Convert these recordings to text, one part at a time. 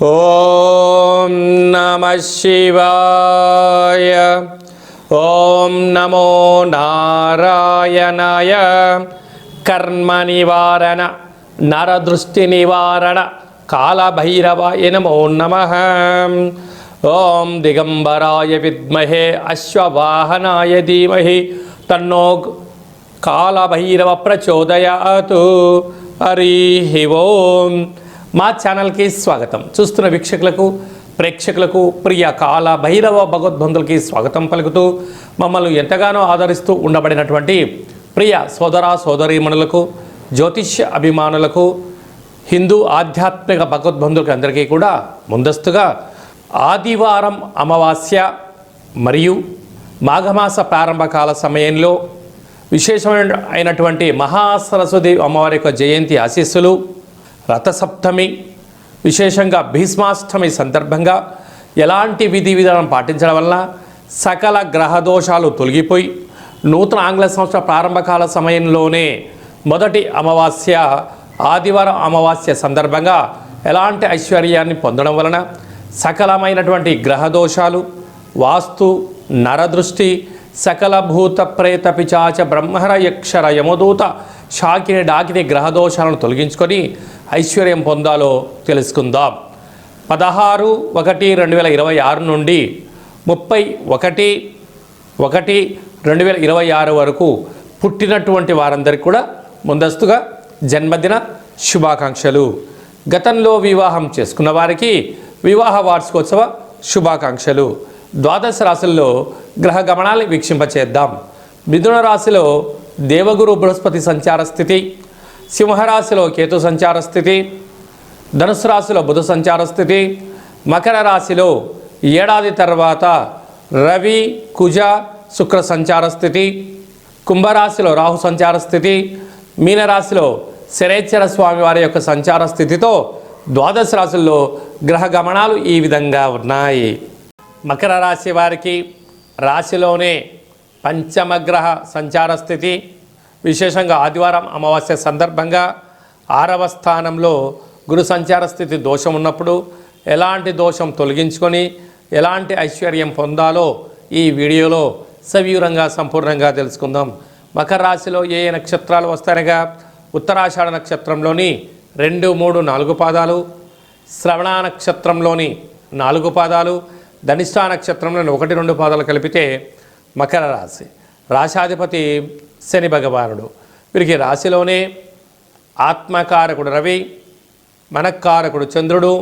ఓం నమః శివాయ. ఓం నమో నారాయణాయ. కర్మ నివారణ నరదృష్టి నివారణ కాళభైరవాయ నమో నమః. ఓం దిగంబరాయ విద్మహే అశ్వవాహనాయ ధీమహి తన్నో కాళభైరవ ప్రచోదయాతు. హరి ఓం. మా ఛానల్కి స్వాగతం. చూస్తున్న వీక్షకులకు ప్రేక్షకులకు ప్రియ కాళభైరవ భగవద్బంధులకి స్వాగతం పలుకుతూ మమ్మల్ని ఎంతగానో ఆదరిస్తూ ఉండబడినటువంటి ప్రియ సోదర సోదరీమణులకు, జ్యోతిష్య అభిమానులకు, హిందూ ఆధ్యాత్మిక భగవద్బంధులకి అందరికీ కూడా ముందస్తుగా ఆదివారం అమావాస్య మరియు మాఘమాస ప్రారంభకాల సమయంలో విశేషమైనటువంటి మహాసరస్వతి అమ్మవారి యొక్క జయంతి ఆశీస్సులు, రథసప్తమి, విశేషంగా భీష్మాష్టమి సందర్భంగా ఎలాంటి విధి విధానం పాటించడం వల్ల సకల గ్రహదోషాలు తొలగిపోయి నూతన ఆంగ్ల సంవత్సర ప్రారంభకాల సమయంలోనే మొదటి అమావాస్య ఆదివారం అమావాస్య సందర్భంగా ఎలాంటి ఐశ్వర్యాన్ని పొందడం వలన సకలమైనటువంటి గ్రహదోషాలు, వాస్తు, నరదృష్టి, సకల భూత ప్రేత పిచాచ బ్రహ్మర యక్షర యమదూత శాకిని డాకిని గ్రహదోషాలను తొలగించుకొని ఐశ్వర్యం పొందాలో తెలుసుకుందాం. 16/1/2026 నుండి 31/1/2026 వరకు పుట్టినటువంటి వారందరికీ కూడా ముందస్తుగా జన్మదిన శుభాకాంక్షలు. గతంలో వివాహం చేసుకున్న వారికి వివాహ వార్షికోత్సవ శుభాకాంక్షలు. ద్వాదశ రాశుల్లో గ్రహ గమనాన్ని వీక్షింపచేద్దాం. మిథున రాశిలో దేవగురు బృహస్పతి సంచార స్థితి, సింహరాశిలో కేతు సంచార స్థితి, ధనుసు రాశిలో బుధ సంచార స్థితి, మకర రాశిలో ఏడాది తర్వాత రవి కుజ శుక్ర సంచార స్థితి, కుంభరాశిలో రాహు సంచార స్థితి, మీనరాశిలో శనేశ్వర స్వామి వారి యొక్క సంచార స్థితితో ద్వాదశ రాశుల్లో గ్రహ గమనాలు ఈ విధంగా ఉన్నాయి. మకర రాశి వారికి రాశిలోనే పంచమగ్రహ సంచార స్థితి, విశేషంగా ఆదివారం అమావాస్య సందర్భంగా 6వ స్థానంలో గురు సంచార స్థితి దోషం ఉన్నప్పుడు ఎలాంటి దోషం తొలగించుకొని ఎలాంటి ఐశ్వర్యం పొందాలో ఈ వీడియోలో సవివరంగా సంపూర్ణంగా తెలుసుకుందాం. మకర రాశిలో ఏ ఏ నక్షత్రాలు వస్తాయనగా ఉత్తరాషాఢ నక్షత్రంలోని 2, 3, 4 పాదాలు, శ్రవణ నక్షత్రంలోని 4 పాదాలు, ధనిష్ఠా నక్షత్రంలోని 1, 2 పాదాలు కలిపితే మకర రాశి. రాశాధిపతి శని భగవానుడు. వీరికి రాశిలోనే ఆత్మకారకుడు రవి, మనక్కారకుడు చంద్రుడు,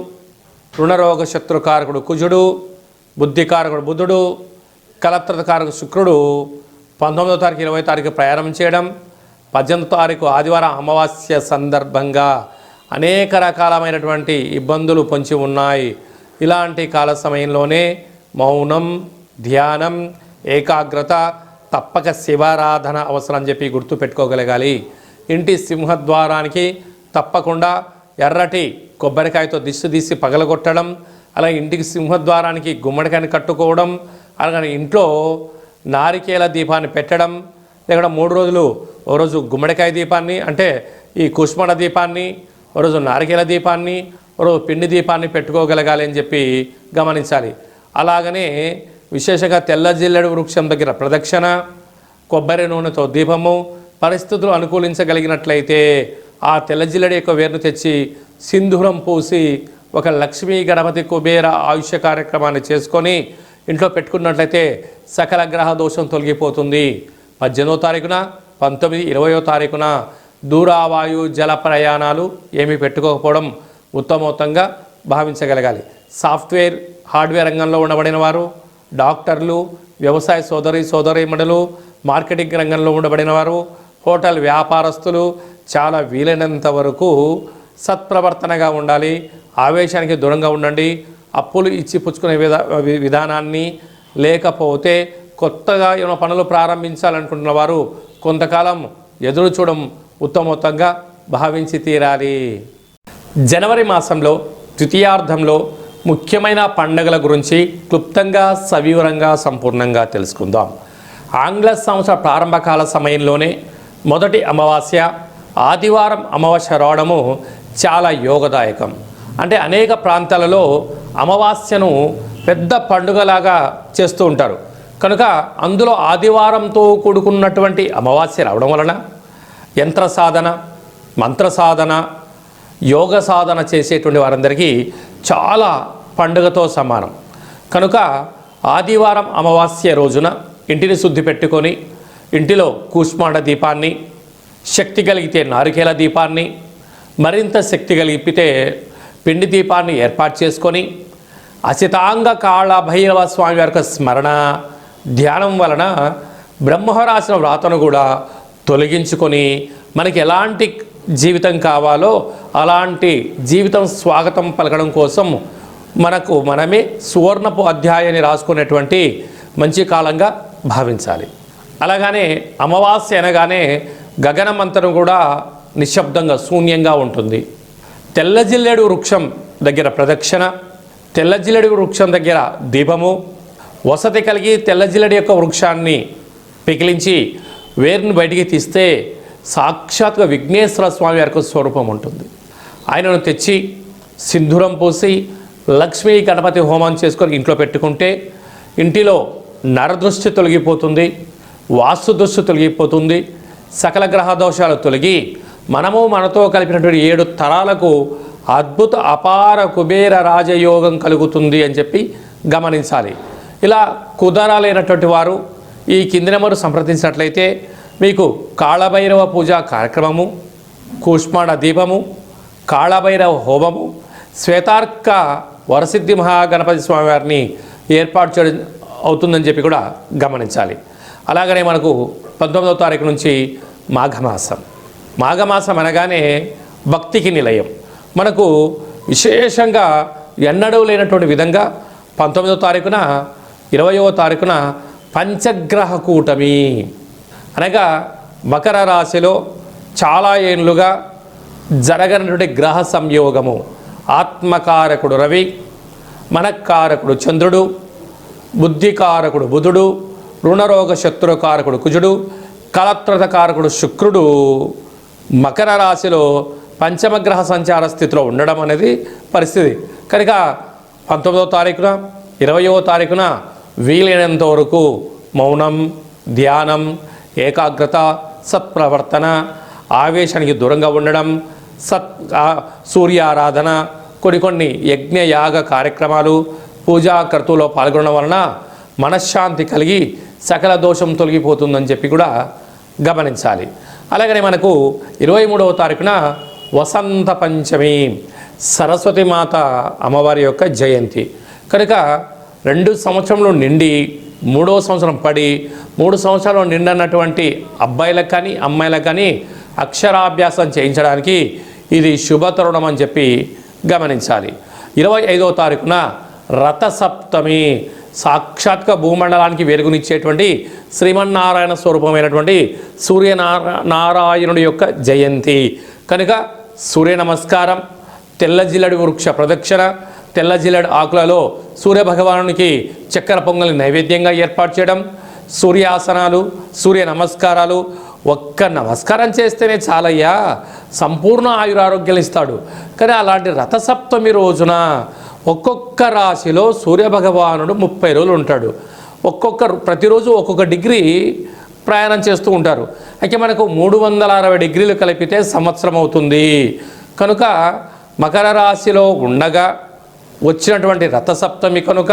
రుణరోగ శత్రుకారకుడు కుజుడు, బుద్ధికారకుడు బుధుడు, కలత్రకారకుడు శుక్రుడు 19వ తారీఖు 20వ తారీఖు ప్రయాణం చేయడం, 18వ తారీఖు ఆదివారం అమావాస్య సందర్భంగా అనేక రకాలమైనటువంటి ఇబ్బందులు పొంచి ఉన్నాయి. ఇలాంటి కాల సమయంలోనే మౌనం, ధ్యానం, ఏకాగ్రత, తప్పక శివారాధన అవసరం అని చెప్పి గుర్తుపెట్టుకోగలగాలి. ఇంటి సింహద్వారానికి తప్పకుండా ఎర్రటి కొబ్బరికాయతో దిష్టి తీసి పగలగొట్టడం, అలాగే ఇంటికి సింహద్వారానికి గుమ్మడికాయని కట్టుకోవడం, అలాగే ఇంట్లో నారికేల దీపాన్ని పెట్టడం, లేకుండా 3 రోజులు ఓ రోజు గుమ్మడికాయ దీపాన్ని అంటే ఈ కుష్మణ దీపాన్ని, ఓ రోజు నారికేల దీపాన్ని, ఓ రోజు పిండి దీపాన్ని పెట్టుకోగలగాలి అని చెప్పి గమనించాలి. అలాగనే విశేషంగా తెల్ల జిల్లెడు వృక్షం దగ్గర ప్రదక్షిణ, కొబ్బరి నూనెతో దీపము, పరిస్థితులు అనుకూలించగలిగినట్లయితే ఆ తెల్ల జిల్లెడి యొక్క వేరును తెచ్చి సింధూరం పూసి ఒక లక్ష్మీ గణపతి కుబేర ఆయుష్య కార్యక్రమాన్ని చేసుకొని ఇంట్లో పెట్టుకున్నట్లయితే సకల గ్రహ దోషం తొలగిపోతుంది. 18వ తారీఖున, 19, 20వ తారీఖున దూరావాయు జల ప్రయాణాలు ఏమీ పెట్టుకోకపోవడం ఉత్తమోత్తంగా భావించగలగాలి. సాఫ్ట్వేర్ హార్డ్వేర్ రంగంలో ఉండబడిన వారు, డాక్టర్లు, వ్యవసాయ సోదరీమణులు, మార్కెటింగ్ రంగంలో ఉండబడిన వారు, హోటల్ వ్యాపారస్తులు చాలా వీలైనంత వరకు సత్ప్రవర్తనగా ఉండాలి. ఆవేశానికి దూరంగా ఉండండి. అప్పులు ఇచ్చి పుచ్చుకునే విధానాన్ని, లేకపోతే కొత్తగా ఏమైనా పనులు ప్రారంభించాలనుకుంటున్న వారు కొంతకాలం ఎదురు చూడడం ఉత్తమోత్తంగా భావించి తీరాలి. జనవరి మాసంలో ద్వితీయార్థంలో ముఖ్యమైన పండుగల గురించి క్లుప్తంగా సవివరంగా సంపూర్ణంగా తెలుసుకుందాం. ఆంగ్ల సంవత్సర ప్రారంభకాల సమయంలోనే మొదటి అమావాస్య ఆదివారం అమావాస్య రావడము చాలా యోగదాయకం. అంటే అనేక ప్రాంతాలలో అమావాస్యను పెద్ద పండుగలాగా చేస్తూ ఉంటారు. కనుక అందులో ఆదివారంతో కూడుకున్నటువంటి అమావాస్య రావడం వలన యంత్ర సాధన, మంత్ర సాధన, యోగ సాధన చేసేటువంటి వారందరికీ చాలా పండుగతో సమానం. కనుక ఆదివారం అమావాస్య రోజున ఇంటిని శుద్ధి పెట్టుకొని ఇంటిలో కూష్మాండ దీపాన్ని, శక్తి కలిగితే నారికేల దీపాన్ని, మరింత శక్తి కలిగితే పిండి దీపాన్ని ఏర్పాటు చేసుకొని అసితాంగ కాళ భైరవ స్వామి వారి స్మరణ ధ్యానం వలన బ్రహ్మరాసిన వ్రాతను కూడా తొలగించుకొని మనకి ఎలాంటి జీవితం కావాలో అలాంటి జీవితం స్వాగతం పలకడం కోసం మనకు మనమే సువర్ణపు అధ్యాయాన్ని రాసుకునేటువంటి మంచి కాలంగా భావించాలి. అలాగనే అమావాస్య అనగానే గగనమంతరం కూడా నిశ్శబ్దంగా శూన్యంగా ఉంటుంది. తెల్లజిల్లేడు వృక్షం దగ్గర ప్రదక్షిణ, తెల్లజిల్లేడు వృక్షం దగ్గర దీపము, వసతి కలిగి తెల్లజిల్లేడు యొక్క వృక్షాన్ని పికిలించి వేరుని బయటికి తీస్తే సాక్షాత్గా విఘ్నేశ్వర స్వామి వారికి స్వరూపం ఉంటుంది. ఆయనను తెచ్చి సింధూరం పోసి లక్ష్మీ గణపతి హోమం చేసుకొని ఇంట్లో పెట్టుకుంటే ఇంటిలో నరదృష్టి తొలగిపోతుంది, వాస్తు దృష్టి తొలగిపోతుంది, సకల గ్రహ దోషాలు తొలగి మనము మనతో కలిపినటువంటి 7 తరాలకు అద్భుత అపార కుబేర రాజయోగం కలుగుతుంది అని చెప్పి గమనించాలి. ఇలా కుదరాలైనటువంటి వారు ఈ కింది నెంబరు సంప్రదించినట్లయితే మీకు కాళభైరవ పూజా కార్యక్రమము, కూష్మాండ దీపము, కాళభైరవ హోమము, శ్వేతార్క వరసిద్ధి మహాగణపతి స్వామి వారిని ఏర్పాటు చేయడం అవుతుందని చెప్పి కూడా గమనించాలి. అలాగనే మనకు 19వ తారీఖు నుంచి మాఘమాసం. మాఘమాసం అనగానే భక్తికి నిలయం. మనకు విశేషంగా ఎన్నడూ లేనటువంటి విధంగా 19వ తారీఖున 20వ తారీఖున పంచగ్రహ కూటమి అనగా మకర రాశిలో చాలా ఏళ్ళుగా జరగనటువంటి గ్రహ సంయోగము. ఆత్మకారకుడు రవి, మనకారకుడు చంద్రుడు, బుద్ధికారకుడు బుధుడు, రుణరోగ శత్రుకారకుడు కుజుడు, కలత్రతకారకుడు శుక్రుడు మకర రాశిలో పంచమగ్రహ సంచార స్థితిలో ఉండడం అనేది పరిస్థితి. కనుక 19వ తారీఖున 20వ తారీఖున వీలైనంత వరకు మౌనం, ధ్యానం, ఏకాగ్రత, సత్ప్రవర్తన, ఆవేశానికి దూరంగా ఉండడం, సూర్యారాధన, కొన్ని యజ్ఞ యాగ కార్యక్రమాలు, పూజా కర్తులో పాల్గొనడం వలన మనశ్శాంతి కలిగి సకల దోషం తొలగిపోతుందని చెప్పి కూడా గమనించాలి. అలాగనే మనకు 23వ తారీఖున వసంత పంచమి, సరస్వతి మాత అమ్మవారి యొక్క జయంతి. కనుక 2 సంవత్సరంలో నిండి 3వ సంవత్సరం పడి 3 సంవత్సరాలు నిండన్నటువంటి అబ్బాయిలకు కానీ అమ్మాయిలకు కానీ అక్షరాభ్యాసం చేయించడానికి ఇది శుభతరుణం అని చెప్పి గమనించాలి. 25వ తారీఖున రథసప్తమి, సాక్షాత్గా భూమండలానికి వెలుగునిచ్చేటువంటి శ్రీమన్నారాయణ స్వరూపమైనటువంటి సూర్యనారాయణుడి యొక్క జయంతి. కనుక సూర్య నమస్కారం, తెల్ల జిల్లడి వృక్ష ప్రదక్షిణ, తెల్ల జిల్లడి ఆకులలో సూర్యభగవానునికి చక్కెర పొంగల్ని నైవేద్యంగా ఏర్పాటు చేయడం, సూర్యాసనాలు, సూర్య నమస్కారాలు. ఒక్క నమస్కారం చేస్తేనే చాలయ్యా, సంపూర్ణ ఆయురారోగ్యాలు ఇస్తాడు. కానీ అలాంటి రథసప్తమి రోజున ఒక్కొక్క రాశిలో సూర్యభగవానుడు 30 రోజులు ఉంటాడు. ప్రతిరోజు ఒక్కొక్క డిగ్రీ ప్రయాణం చేస్తూ ఉంటారు. అయితే మనకు 360 డిగ్రీలు కలిపితే సంవత్సరం అవుతుంది. కనుక మకర రాశిలో ఉండగా వచ్చినటువంటి రథసప్తమి కనుక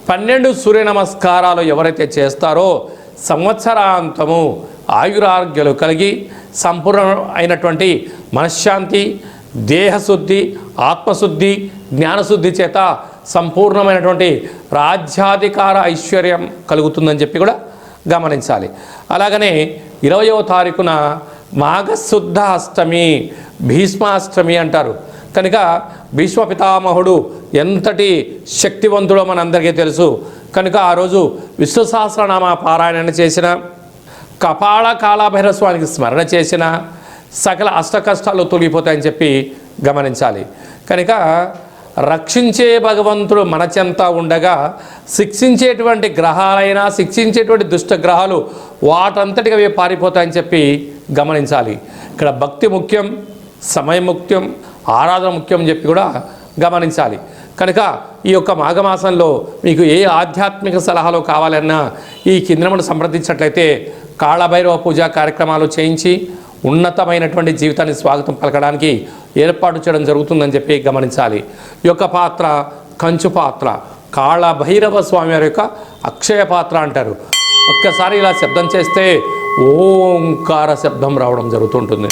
12 సూర్య నమస్కారాలు ఎవరైతే చేస్తారో సంవత్సరాంతము ఆయురారోగ్యాలు కలిగి సంపూర్ణ అయినటువంటి మనశ్శాంతి, దేహశుద్ధి, ఆత్మశుద్ధి, జ్ఞానశుద్ధి చేత సంపూర్ణమైనటువంటి రాజ్యాధికార ఐశ్వర్యం కలుగుతుందని చెప్పి కూడా గమనించాలి. అలాగనే 20వ తారీఖున మాఘశుద్ధ అష్టమి, భీష్మాష్టమి అంటారు. కనుక భీష్మ పితామహుడు ఎంతటి శక్తివంతుడో మనందరికీ తెలుసు. కనుక ఆ రోజు విష్ణు సహస్రనామ పారాయణ చేసిన, కపాల కాళభైరవ స్వామికి స్మరణ చేసిన సకల అష్ట కష్టాలు తొలగిపోతాయని చెప్పి గమనించాలి. కనుక రక్షించే భగవంతుడు మన చెంత ఉండగా శిక్షించేటువంటి గ్రహాలైనా, శిక్షించేటువంటి దుష్ట గ్రహాలు వాటంతటిగా అవి పారిపోతాయని చెప్పి గమనించాలి. ఇక్కడ భక్తి ముఖ్యం, సమయం ముఖ్యం, ఆరాధన ముఖ్యం అని చెప్పి కూడా గమనించాలి. కనుక ఈ యొక్క మాఘమాసంలో మీకు ఏ ఆధ్యాత్మిక సలహాలు కావాలన్నా ఈ కిందను సంప్రదించినట్లయితే కాళభైరవ పూజా కార్యక్రమాలు చేయించి ఉన్నతమైనటువంటి జీవితాన్ని స్వాగతం పలకడానికి ఏర్పాటు చేయడం జరుగుతుందని చెప్పి గమనించాలి. ఈ యొక్క పాత్ర కంచు పాత్ర, కాళభైరవ స్వామి వారి యొక్క అక్షయ పాత్ర అంటారు. ఒక్కసారి ఇలా శబ్దం చేస్తే ఓంకార శబ్దం రావడం జరుగుతుంటుంది.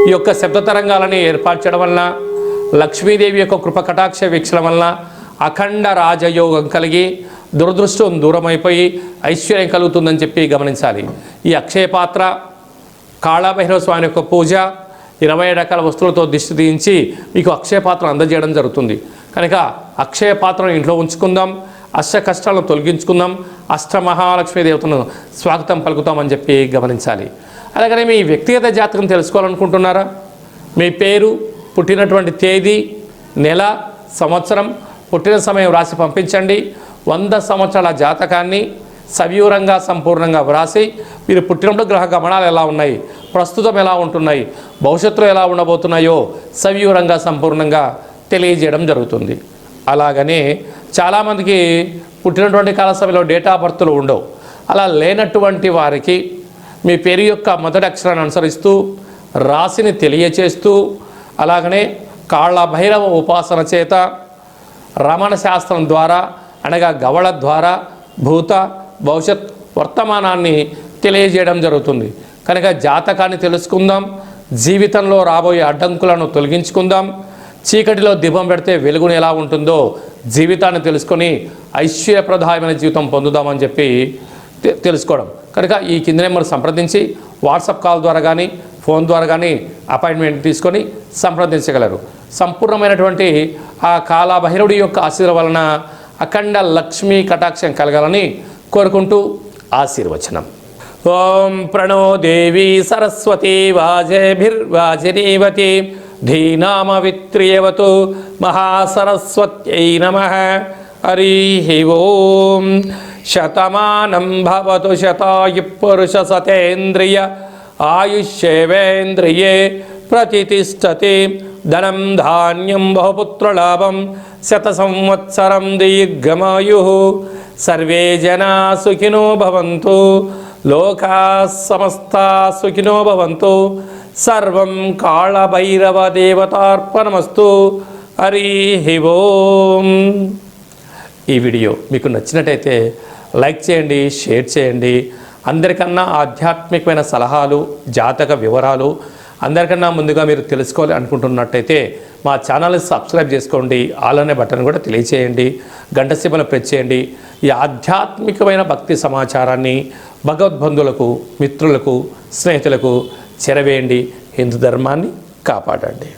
ఈ యొక్క శబ్ద తరంగాలని ఏర్పాటు చేయడం వలన లక్ష్మీదేవి యొక్క కృప కటాక్ష వీక్షణ వలన అఖండ రాజయోగం కలిగి దురదృష్టం దూరమైపోయి ఐశ్వర్యం కలుగుతుందని చెప్పి గమనించాలి. ఈ అక్షయ పాత్ర, కాళభైరవ స్వామి యొక్క పూజ, 20 రకాల వస్తువులతో దిష్టి తీయించి మీకు అక్షయ పాత్ర అందజేయడం జరుగుతుంది. కనుక అక్షయ పాత్రను ఇంట్లో ఉంచుకుందాం, అష్ట కష్టాలను తొలగించుకుందాం, అష్ట మహాలక్ష్మీ దేవతను స్వాగతం పలుకుతామని చెప్పి గమనించాలి. అలాగనే మీ వ్యక్తిగత జాతకం తెలుసుకోవాలనుకుంటున్నారా? మీ పేరు, పుట్టినటువంటి తేదీ, నెల, సంవత్సరం, పుట్టిన సమయం రాసి పంపించండి. 100 సంవత్సరాల జాతకాన్ని సవివరంగా సంపూర్ణంగా వ్రాసి మీరు పుట్టినప్పుడు గ్రహ గమనాలు ఎలా ఉన్నాయి, ప్రస్తుతం ఎలా ఉంటున్నాయి, భవిష్యత్తులో ఎలా ఉండబోతున్నాయో సవివరంగా సంపూర్ణంగా తెలియజేయడం జరుగుతుంది. అలాగనే చాలామందికి పుట్టినటువంటి కాల సమయంలో డేట్ ఆఫ్ బర్త్లు ఉండవు. అలా లేనటువంటి వారికి మీ పేరు యొక్క మొదటి అక్షరాన్ని అనుసరిస్తూ రాశిని తెలియచేస్తూ అలాగనే కాళభైరవ ఉపాసన చేత రమణ శాస్త్రం ద్వారా అనగా గవళ ద్వారా భూత భవిష్యత్ వర్తమానాన్ని తెలియజేయడం జరుగుతుంది. కనుక జాతకాన్ని తెలుసుకుందాం, జీవితంలో రాబోయే అడ్డంకులను తొలగించుకుందాం, చీకటిలో దీపం పెడితే వెలుగుని ఎలా ఉంటుందో జీవితాన్ని తెలుసుకొని ఐశ్వర్యప్రదాయమైన జీవితం పొందుదామని చెప్పి తెలుసుకోవడం. కనుక ఈ కింద నెంబర్ సంప్రదించి వాట్సాప్ కాల్ ద్వారా కానీ ఫోన్ ద్వారా కానీ అపాయింట్మెంట్ తీసుకొని సంప్రదించగలరు. సంపూర్ణమైనటువంటి ఆ కాళభైరవుడి యొక్క ఆశీర్వాదం వలన అఖండ లక్ష్మీ కటాక్షం కలగాలని కోరుకుంటూ ఆశీర్వచనం. ఓం ప్రణో దేవి సరస్వతి వాజేభిర్వాజినీవతి ధీనామవిత్రియవతు మహాసరస్వత్యై నమః. హరి ఓం. శతమానం భవతు శతాయు పురుష సతేంద్రియ ఆయుష్యేవేంద్రియే ప్రతిష్టతి. ధనం ధాన్యం బహుపుత్రలాభం శత సంవత్సరం దీర్ఘమాయు. సర్వే జనా సుఖినో భవంతు, లోకా సమస్తా సుఖినో భవంతు. సర్వం కాళభైరవ దేవతార్పణమస్తు. హరి ఓం. ఈ వీడియో మీకు నచ్చినట్టయితే లైక్ చేయండి, షేర్ చేయండి. అందరికన్నా ఆధ్యాత్మికమైన సలహాలు, జాతక వివరాలు అందరికన్నా ముందుగా మీరు తెలుసుకోవాలి అనుకుంటున్నట్టయితే మా ఛానల్ని సబ్స్క్రైబ్ చేసుకోండి. ఆల్ అనే బటన్ కూడా తెలియచేయండి, గంట సింబల్ ప్రెస్ చేయండి. ఈ ఆధ్యాత్మికమైన భక్తి సమాచారాన్ని భగవద్బంధువులకు, మిత్రులకు, స్నేహితులకు చేరవేయండి. హిందూ ధర్మాన్ని కాపాడండి.